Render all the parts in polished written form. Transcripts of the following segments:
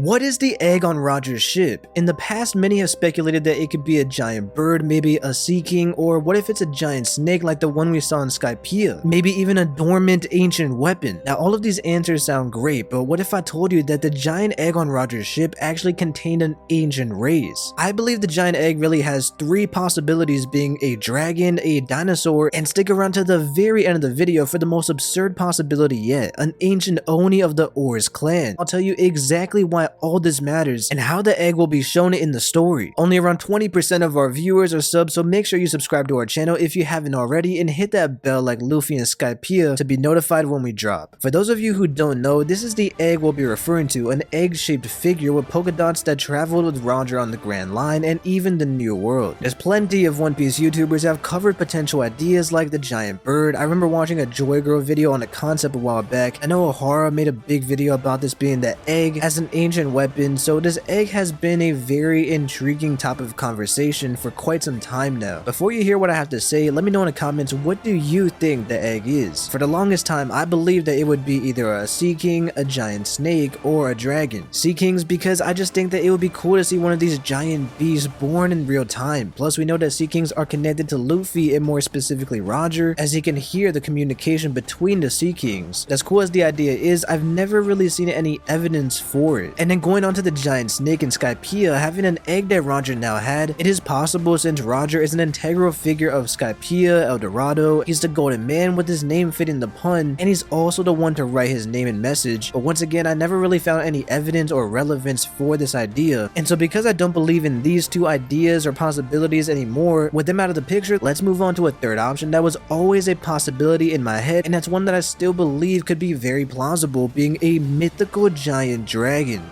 What is the egg on Roger's ship? In the past, many have speculated that it could be a giant bird, maybe a sea king, or what if it's a giant snake like the one we saw in Skypiea? Maybe even a dormant ancient weapon. Now, all of these answers sound great, but what if I told you that the giant egg on Roger's ship actually contained an ancient race? I believe the giant egg really has three possibilities, being a dragon, a dinosaur, and stick around to the very end of the video for the most absurd possibility yet, an ancient Oni of the Oars clan. I'll tell you exactly why all this matters and how the egg will be shown in the story. Only around 20% of our viewers are subs, so make sure you subscribe to our channel if you haven't already and hit that bell like Luffy and Skypiea to be notified when we drop. For those of you who don't know, this is the egg we'll be referring to, an egg-shaped figure with polka dots that traveled with Roger on the Grand Line and even the New World. There's plenty of One Piece YouTubers that have covered potential ideas like the giant bird. I remember watching a Joy Girl video on the concept a while back. I know Ohara made a big video about this being the egg as an ancient weapon, so this egg has been a very intriguing topic of conversation for quite some time now. Before you hear what I have to say, let me know in the comments, what do you think the egg is? For the longest time, I believed that it would be either a sea king, a giant snake, or a dragon. Sea kings because I just think that it would be cool to see one of these giant beasts born in real time. Plus, we know that sea kings are connected to Luffy and more specifically Roger, as he can hear the communication between the sea kings. As cool as the idea is, I've never really seen any evidence for it. And then going on to the giant snake in Skypiea, having an egg that Roger now had, it is possible since Roger is an integral figure of Skypiea, El Dorado, he's the golden man with his name fitting the pun, and he's also the one to write his name and message. But once again, I never really found any evidence or relevance for this idea, and so because I don't believe in these two ideas or possibilities anymore, with them out of the picture, let's move on to a third option that was always a possibility in my head, and that's one that I still believe could be very plausible, being a mythical giant dragon.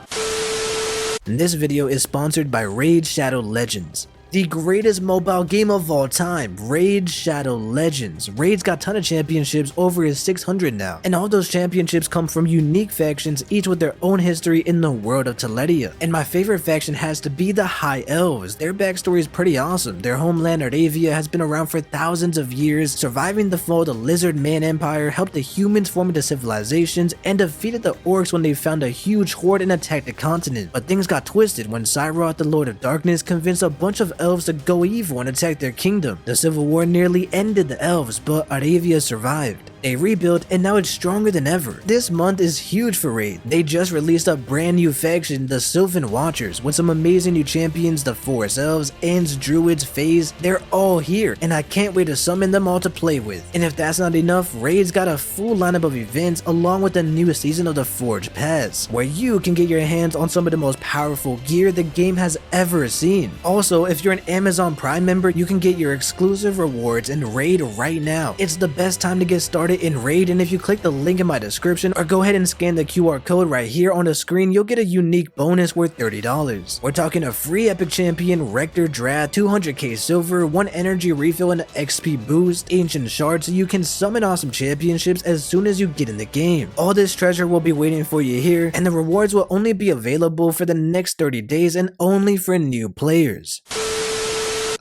This video is sponsored by Raid Shadow Legends, the greatest mobile game of all time. Raid Shadow Legends. Raid's got a ton of championships, over 600 now, and all those championships come from unique factions, each with their own history in the world of Teledia. And my favorite faction has to be the High Elves. Their backstory is pretty awesome. Their homeland Arabia has been around for thousands of years, surviving the fall of the Lizard Man Empire, helped the humans form into civilizations, and defeated the orcs when they found a huge horde and attacked the continent. But things got twisted when Cyroth, the Lord of Darkness, convinced a bunch of elves to go evil and attack their kingdom. The civil war nearly ended the elves, but Arabia survived. They rebuilt, and now it's stronger than ever. This month is huge for Raid. They just released a brand new faction, the Sylvan Watchers, with some amazing new champions, the Forest Elves, Ents, Druids, Fays. They're all here, and I can't wait to summon them all to play with. And if that's not enough, Raid's got a full lineup of events along with the newest season of the Forge Pass, where you can get your hands on some of the most powerful gear the game has ever seen. Also, if you're an Amazon Prime member, you can get your exclusive rewards in Raid right now. It's the best time to get started in Raid, and if you click the link in my description or go ahead and scan the QR code right here on the screen, you'll get a unique bonus worth $30. We're talking a free epic champion, Rector Draft, 200k silver, 1 energy refill, and an XP boost, ancient shards, so you can summon awesome championships as soon as you get in the game. All this treasure will be waiting for you here, and the rewards will only be available for the next 30 days and only for new players.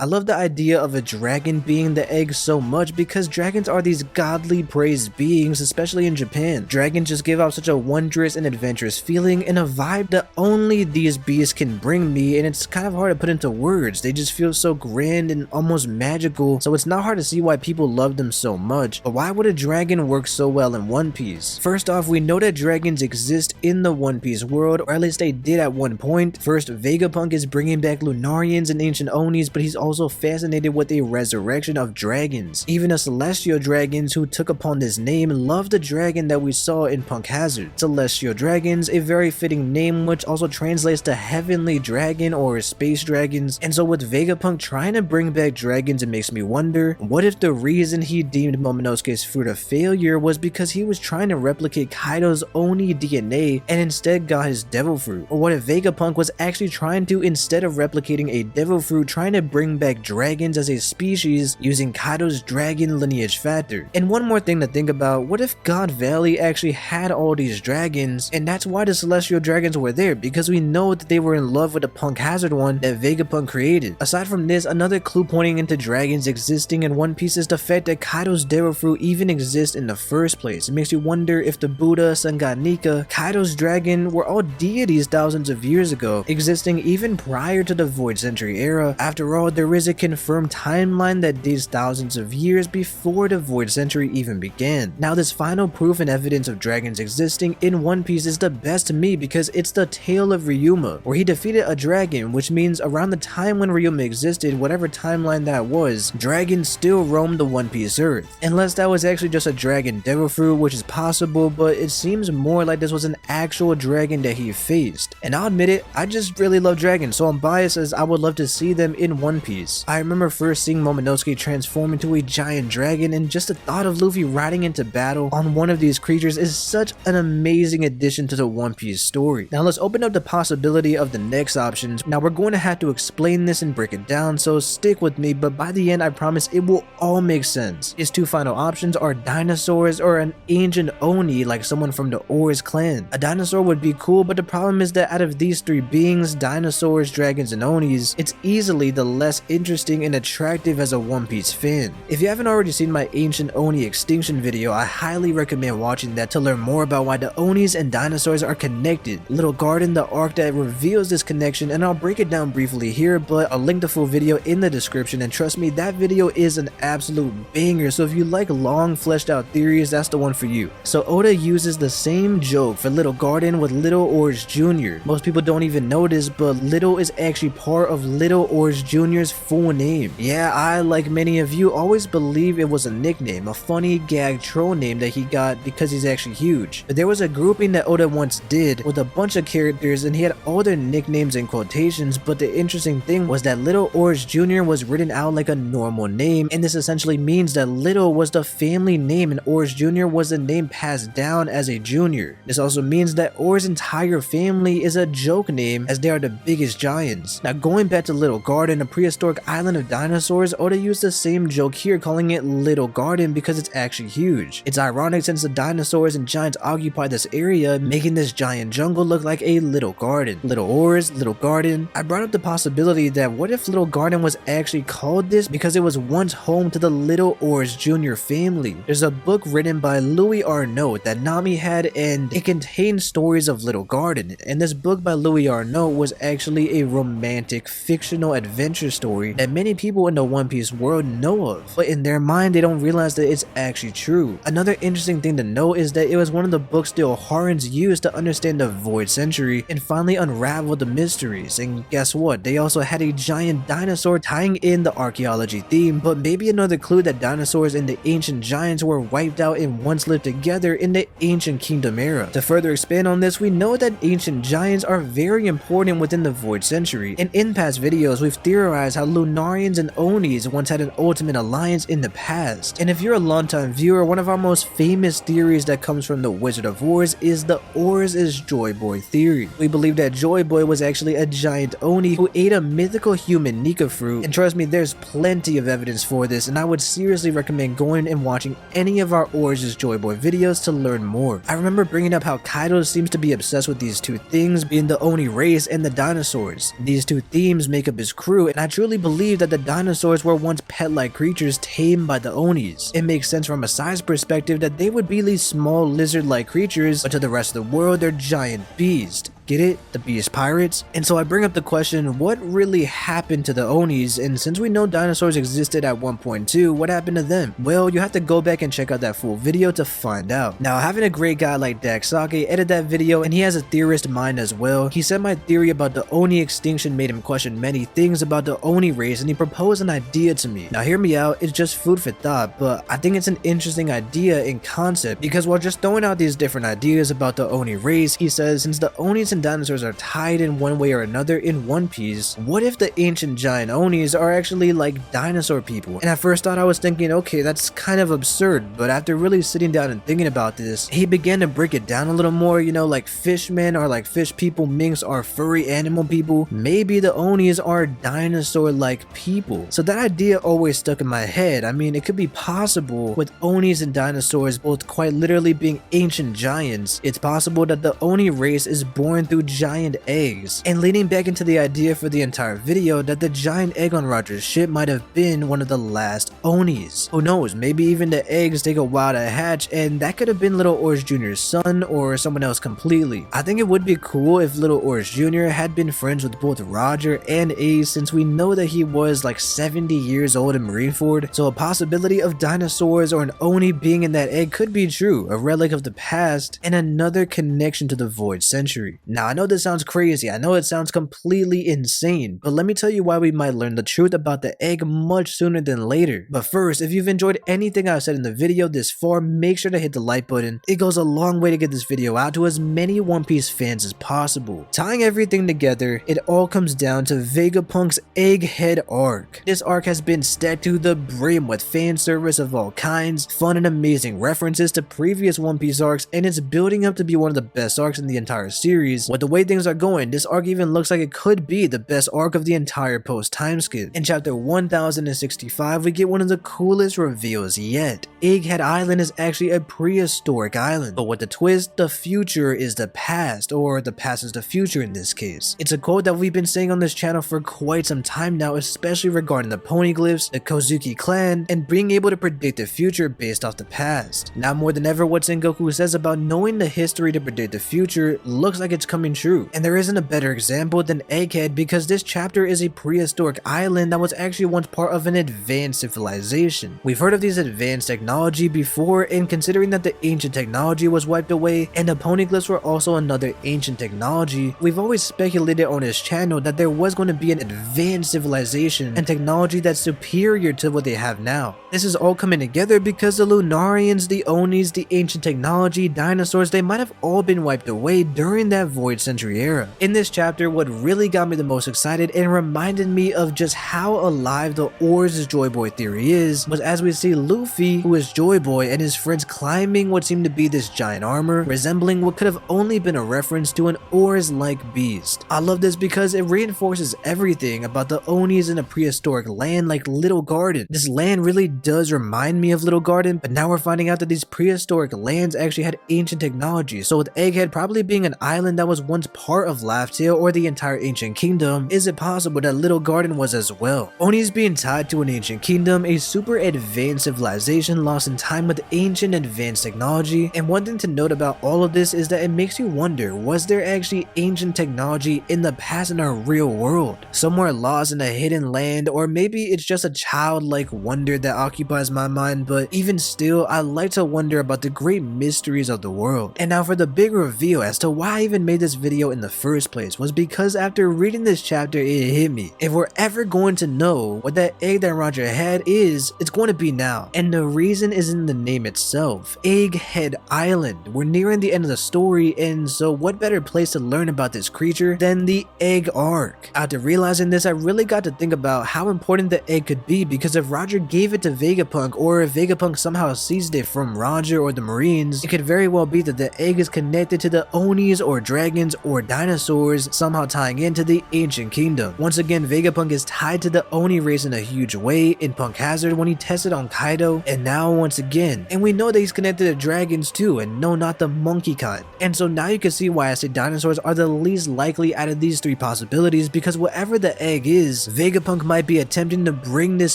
I love the idea of a dragon being the egg so much because dragons are these godly praised beings, especially in Japan. Dragons just give off such a wondrous and adventurous feeling and a vibe that only these beasts can bring me, and it's kind of hard to put into words. They just feel so grand and almost magical, so it's not hard to see why people love them so much. But why would a dragon work so well in One Piece? First off, we know that dragons exist in the One Piece world, or at least they did at one point. First, Vegapunk is bringing back Lunarians and ancient Onis, but he's also fascinated with the resurrection of dragons. Even the celestial dragons who took upon this name loved the dragon that we saw in Punk Hazard. Celestial dragons, a very fitting name which also translates to heavenly dragon or space dragons. And so with Vegapunk trying to bring back dragons, it makes me wonder, what if the reason he deemed Momonosuke's fruit a failure was because he was trying to replicate Kaido's Oni DNA and instead got his devil fruit? Or what if Vegapunk was actually trying to, instead of replicating a devil fruit, trying to bring back dragons as a species using Kaido's dragon lineage factor. And one more thing to think about, what if God Valley actually had all these dragons, and that's why the celestial dragons were there, because we know that they were in love with the Punk Hazard one that Vegapunk created. Aside from this, another clue pointing into dragons existing in One Piece is the fact that Kaido's Devil Fruit even exists in the first place. It makes you wonder if the Buddha, Sanganika, Kaido's dragon were all deities thousands of years ago, existing even prior to the Void Century era. After all, there is a confirmed timeline that dates thousands of years before the Void Century even began. Now, this final proof and evidence of dragons existing in One Piece is the best to me because it's the tale of Ryuma, where he defeated a dragon, which means around the time when Ryuma existed, whatever timeline that was, dragons still roamed the One Piece Earth. Unless that was actually just a dragon Devil Fruit, which is possible, but it seems more like this was an actual dragon that he faced. And I'll admit it, I just really love dragons, so I'm biased as I would love to see them in One Piece. I remember first seeing Momonosuke transform into a giant dragon, and just the thought of Luffy riding into battle on one of these creatures is such an amazing addition to the One Piece story. Now let's open up the possibility of the next options. Now we're going to have to explain this and break it down, so stick with me, but by the end I promise it will all make sense. His two final options are dinosaurs or an ancient Oni like someone from the Oars clan. A dinosaur would be cool, but the problem is that out of these three beings, dinosaurs, dragons, and Onis, it's easily the less interesting and attractive as a One Piece fan. If you haven't already seen my ancient Oni Extinction video, I highly recommend watching that to learn more about why the Onis and dinosaurs are connected. Little Garden, the arc that reveals this connection, and I'll break it down briefly here, but I'll link the full video in the description, and trust me, that video is an absolute banger, so if you like long fleshed out theories, that's the one for you. So Oda uses the same joke for Little Garden with Little Oars Jr. Most people don't even know this, but Little is actually part of Little Oars Jr.'s full name. Yeah, I, like many of you, always believe it was a nickname, a funny gag troll name that he got because he's actually huge. But there was a grouping that Oda once did with a bunch of characters, and he had all their nicknames in quotations, but the interesting thing was that Little Oars Jr. was written out like a normal name, and this essentially means that Little was the family name and Oars Jr. was the name passed down as a junior. This also means that Oars' entire family is a joke name, as they are the biggest giants. Now going back to Little Garden, a prehistoric island of dinosaurs, Oda used the same joke here, calling it Little Garden because it's actually huge. It's ironic since the dinosaurs and giants occupy this area, making this giant jungle look like a little garden. Little Oars, Little Garden. I brought up the possibility that what if Little Garden was actually called this because it was once home to the Little Oars Jr. family. There's a book written by Louis Arnault that Nami had, and it contains stories of Little Garden, and this book by Louis Arnault was actually a romantic fictional adventure story that many people in the One Piece world know of, but in their mind they don't realize that it's actually true. Another interesting thing to note is that it was one of the books the Oharans used to understand the Void Century and finally unravel the mysteries, and guess what, they also had a giant dinosaur tying in the archaeology theme, but maybe another clue that dinosaurs and the ancient giants were wiped out and once lived together in the ancient kingdom era. To further expand on this, we know that ancient giants are very important within the Void Century, and in past videos we've theorized how Lunarians and Onis once had an ultimate alliance in the past, and if you're a longtime viewer, one of our most famous theories that comes from the Wizard of Oars is the Oars is Joyboy theory. We believe that Joyboy was actually a giant Oni who ate a mythical human Nika fruit, and trust me, there's plenty of evidence for this, and I would seriously recommend going and watching any of our Oars is Joyboy videos to learn more. I remember bringing up how Kaido seems to be obsessed with these two things, being the Oni race and the dinosaurs. These two themes make up his crew, and I truly believe that the dinosaurs were once pet-like creatures tamed by the Onis. It makes sense from a size perspective that they would be these small lizard-like creatures, but to the rest of the world they're giant beasts. Get it? The Beast Pirates? And so I bring up the question, what really happened to the Onis? And since we know dinosaurs existed at 1.2, what happened to them? Well, you have to go back and check out that full video to find out. Now, having a great guy like Daxake edit that video, and he has a theorist mind as well, he said my theory about the Oni extinction made him question many things about the Oni race, and he proposed an idea to me. Now hear me out, it's just food for thought, but I think it's an interesting idea in concept, because while just throwing out these different ideas about the Oni race, he says since the Onis Onis and dinosaurs are tied in one way or another in One Piece, what if the ancient giant Onis are actually like dinosaur people? And at first thought I was thinking, okay, that's kind of absurd, but after really sitting down and thinking about this, he began to break it down a little more, you know, like fishmen are like fish people, minks are furry animal people, maybe the Onis are dinosaur-like people. So that idea always stuck in my head. I mean, it could be possible with Onis and dinosaurs both quite literally being ancient giants. It's possible that the Oni race is born through giant eggs. And leading back into the idea for the entire video that the giant egg on Roger's ship might have been one of the last Onis. Who knows, maybe even the eggs take a while to hatch, and that could have been Little Oars Jr.'s son or someone else completely. I think it would be cool if Little Oars Jr. had been friends with both Roger and Ace, since we know that he was like 70 years old in Marineford, so a possibility of dinosaurs or an Oni being in that egg could be true, a relic of the past, and another connection to the Void Century. Now I know this sounds crazy, I know it sounds completely insane, but let me tell you why we might learn the truth about the egg much sooner than later. But first, if you've enjoyed anything I've said in the video this far, make sure to hit the like button. It goes a long way to get this video out to as many One Piece fans as possible. Tying everything together, it all comes down to Vegapunk's Egghead arc. This arc has been stacked to the brim with fan service of all kinds, fun and amazing references to previous One Piece arcs, and it's building up to be one of the best arcs in the entire series. With the way things are going, this arc even looks like it could be the best arc of the entire post time skip. In chapter 1065, we get one of the coolest reveals yet. Egghead Island is actually a prehistoric island, but with the twist, the future is the past, or the past is the future in this case. It's a quote that we've been saying on this channel for quite some time now, especially regarding the poneglyphs, the Kozuki clan, and being able to predict the future based off the past. Now more than ever, what Sengoku says about knowing the history to predict the future looks like it's coming true, and there isn't a better example than Egghead because this chapter is a prehistoric island that was actually once part of an advanced civilization. We've heard of these advanced technology before, and considering that the ancient technology was wiped away and the poneglyphs were also another ancient technology, we've always speculated on this channel that there was going to be an advanced civilization and technology that's superior to what they have now. This is all coming together because the Lunarians, the Onis, the ancient technology, dinosaurs, they might have all been wiped away during that Void Century era. In this chapter, what really got me the most excited and reminded me of just how alive the Oars' Joyboy theory is was as we see Luffy, who is Joyboy, and his friends climbing what seemed to be this giant armor, resembling what could have only been a reference to an Oars-like beast. I love this because it reinforces everything about the Onis in a prehistoric land like Little Garden. This land really does remind me of Little Garden, but now we're finding out that these prehistoric lands actually had ancient technology. So with Egghead probably being an island that was once part of Laugh-Tale or the entire ancient kingdom, is it possible that Little Garden was as well? Onis being tied to an ancient kingdom, a super advanced civilization lost in time with ancient advanced technology, and one thing to note about all of this is that it makes you wonder, was there actually ancient technology in the past in our real world? Somewhere lost in a hidden land, or maybe it's just a childlike wonder that occupies my mind, but even still, I like to wonder about the great mysteries of the world. And now for the big reveal as to why I even made this video in the first place was because after reading this chapter, it hit me. If we're ever going to know what that egg that Roger had is, it's going to be now. And the reason is in the name itself, Egghead Island. We're nearing the end of the story, and so what better place to learn about this creature than the egg arc? After realizing this, I really got to think about how important the egg could be, because if Roger gave it to Vegapunk, or if Vegapunk somehow seized it from Roger or the Marines, it could very well be that the egg is connected to the Onis or dragons or dinosaurs, somehow tying into the ancient kingdom. Once again, Vegapunk is tied to the Oni race in a huge way in Punk Hazard when he tested on Kaido, and now once again, and we know that he's connected to dragons too, and no, not the monkey kind. And so now you can see why I say dinosaurs are the least likely out of these three possibilities, because whatever the egg is, Vegapunk might be attempting to bring this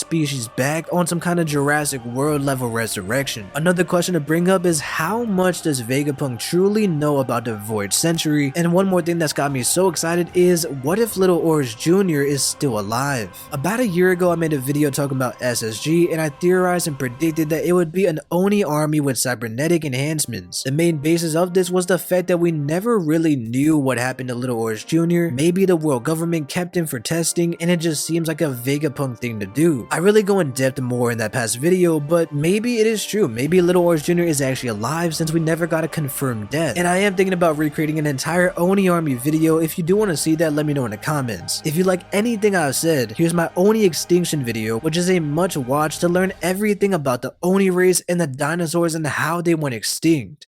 species back on some kind of Jurassic World level resurrection. Another question to bring up is how much does Vegapunk truly know about the Void Century? And one more thing that's got me so excited is, what if Little Oars Jr. is still alive? About a year ago, I made a video talking about SSG, and I theorized and predicted that it would be an Oni army with cybernetic enhancements. The main basis of this was the fact that we never really knew what happened to Little Oars Jr. Maybe the world government kept him for testing, and it just seems like a Vegapunk thing to do. I really go in depth more in that past video, but maybe it is true. Maybe Little Oars Jr. is actually alive since we never got a confirmed death. And I am thinking about recreating an entire entire Oni army video. If you do want to see that, let me know in the comments. If you like anything I've said, here's my Oni Extinction video, which is a much watch to learn everything about the Oni race and the dinosaurs and how they went extinct.